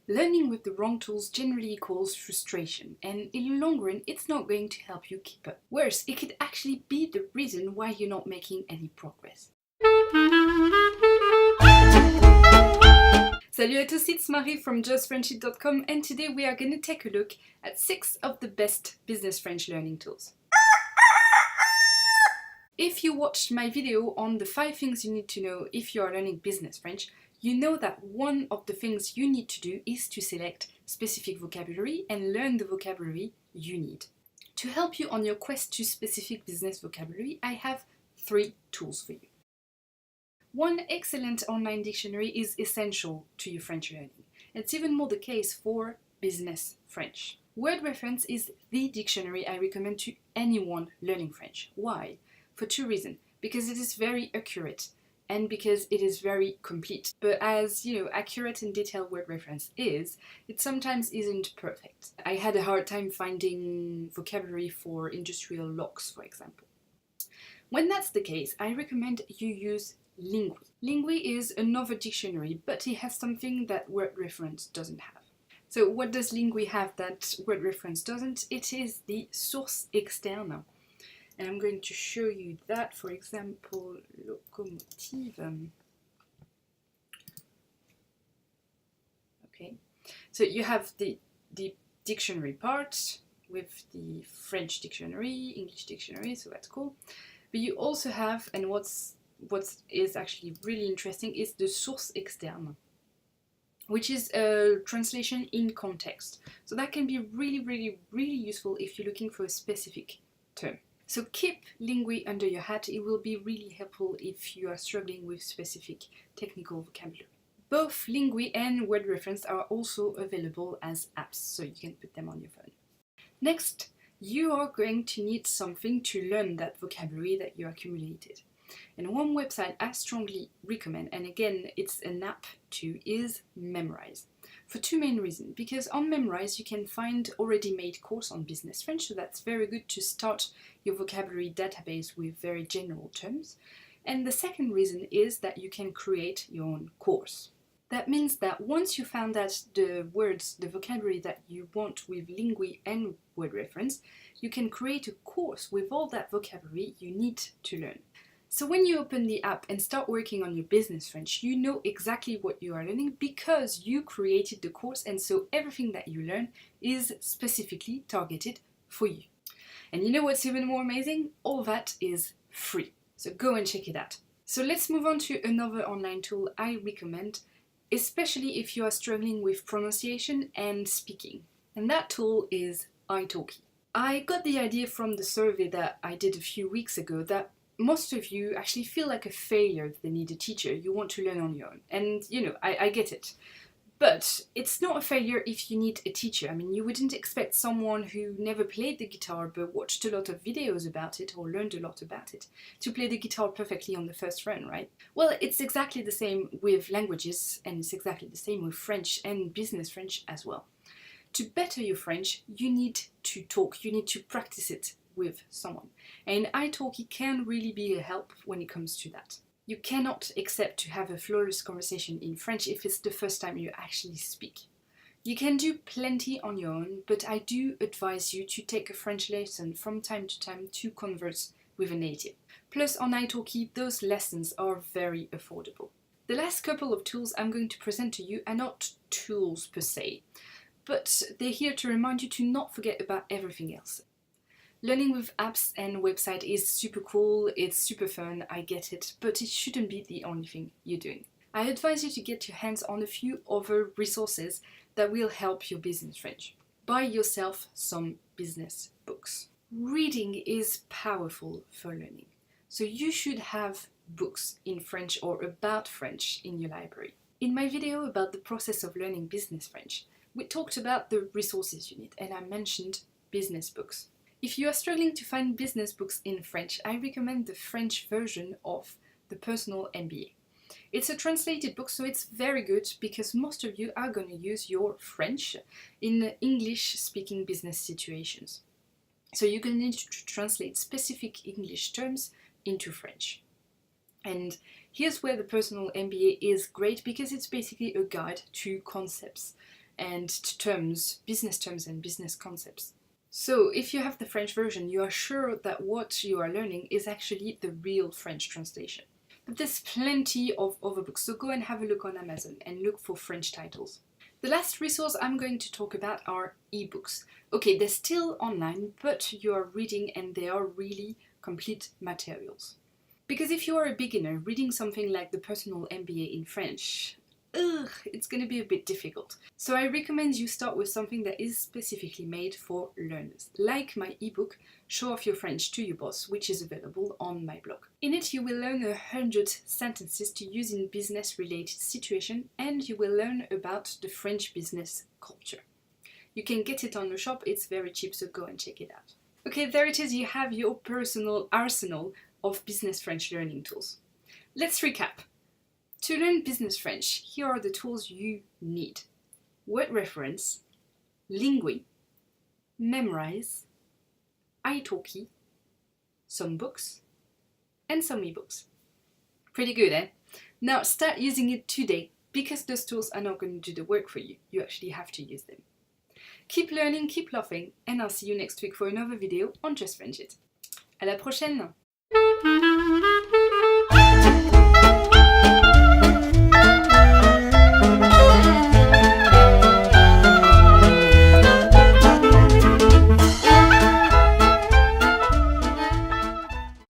Learning with the wrong tools generally equals frustration, and in the long run, it's not going to help you keep up. Worse, it could actually be the reason why you're not making any progress. Salut à tous, it's Marie from justfrenchit.com, and today we are going to take a look at 6 of the best business French learning tools. If you watched my video on the 5 things you need to know if you are learning business French, you know that one of the things you need to do is to select specific vocabulary and learn the vocabulary you need. To help you on your quest to specific business vocabulary, I have 3 tools for you. One excellent online dictionary is essential to your French learning. It's even more the case for business French. WordReference is the dictionary I recommend to anyone learning French. Why? For 2 reasons. Because it is very accurate and because it is very complete. But as you know, accurate and detailed WordReference is, it sometimes isn't perfect. I had a hard time finding vocabulary for industrial locks, for example. When that's the case, I recommend you use Linguee. Linguee is another dictionary, but it has something that WordReference doesn't have. So what does Linguee have that WordReference doesn't? It is the source externe. And I'm going to show you that, for example, locomotive. Okay, so you have the dictionary part with the French dictionary, English dictionary, so that's cool. But you also have, and what is actually really interesting, is the source externe, which is a translation in context. So that can be really useful if you're looking for a specific term. So keep Linguee under your hat. It will be really helpful if you are struggling with specific technical vocabulary. Both Linguee and WordReference are also available as apps, so you can put them on your phone. Next, you are going to need something to learn that vocabulary that you accumulated. And one website I strongly recommend, and again it's an app too, is Memrise. For 2 main reasons. Because on Memrise you can find already made course on business French, so that's very good to start your vocabulary database with very general terms. And the second reason is that you can create your own course. That means that once you found out the words, the vocabulary that you want with Linguee and WordReference, you can create a course with all that vocabulary you need to learn. So when you open the app and start working on your business French, you know exactly what you are learning because you created the course, and so everything that you learn is specifically targeted for you. And you know what's even more amazing? All that is free. So go and check it out. So let's move on to another online tool I recommend, especially if you are struggling with pronunciation and speaking. And that tool is italki. I got the idea from the survey that I did a few weeks ago that most of you actually feel like a failure if they need a teacher. You want to learn on your own. And you know, I get it. But it's not a failure if you need a teacher. I mean, you wouldn't expect someone who never played the guitar but watched a lot of videos about it or learned a lot about it to play the guitar perfectly on the first run, right? Well, it's exactly the same with languages, and it's exactly the same with French and business French as well. To better your French, you need to talk, you need to practice it with someone. And italki can really be a help when it comes to that. You cannot expect to have a flawless conversation in French if it's the first time you actually speak. You can do plenty on your own, but I do advise you to take a French lesson from time to time to converse with a native. Plus on italki, those lessons are very affordable. The last couple of tools I'm going to present to you are not tools per se, but they're here to remind you to not forget about everything else. Learning with apps and website is super cool, it's super fun, I get it, but it shouldn't be the only thing you're doing. I advise you to get your hands on a few other resources that will help your business French. Buy yourself some business books. Reading is powerful for learning, so you should have books in French or about French in your library. In my video about the process of learning business French, we talked about the resources you need, and I mentioned business books. If you are struggling to find business books in French, I recommend the French version of the Personal MBA. It's a translated book, so it's very good because most of you are going to use your French in English-speaking business situations. So you're going to need to translate specific English terms into French. And here's where the Personal MBA is great because it's basically a guide to concepts and terms, business terms and business concepts. So if you have the French version, you are sure that what you are learning is actually the real French translation. But there's plenty of other books, so go and have a look on Amazon and look for French titles. The last resource I'm going to talk about are ebooks. Okay, they're still online, but you are reading and they are really complete materials. Because if you are a beginner, reading something like the Personal MBA in French, it's going to be a bit difficult. So I recommend you start with something that is specifically made for learners, like my ebook, Show Off Your French to Your Boss, which is available on my blog. In it you will learn 100 sentences to use in business-related situations, and you will learn about the French business culture. You can get it on the shop, it's very cheap, so go and check it out. Okay, there it is, you have your personal arsenal of business French learning tools. Let's recap. To learn business French, here are the tools you need. WordReference, Linguee, Memrise, italki, some books, and some ebooks. Pretty good, eh? Now start using it today, because those tools are not going to do the work for you. You actually have to use them. Keep learning, keep laughing, and I'll see you next week for another video on Just French It. À la prochaine!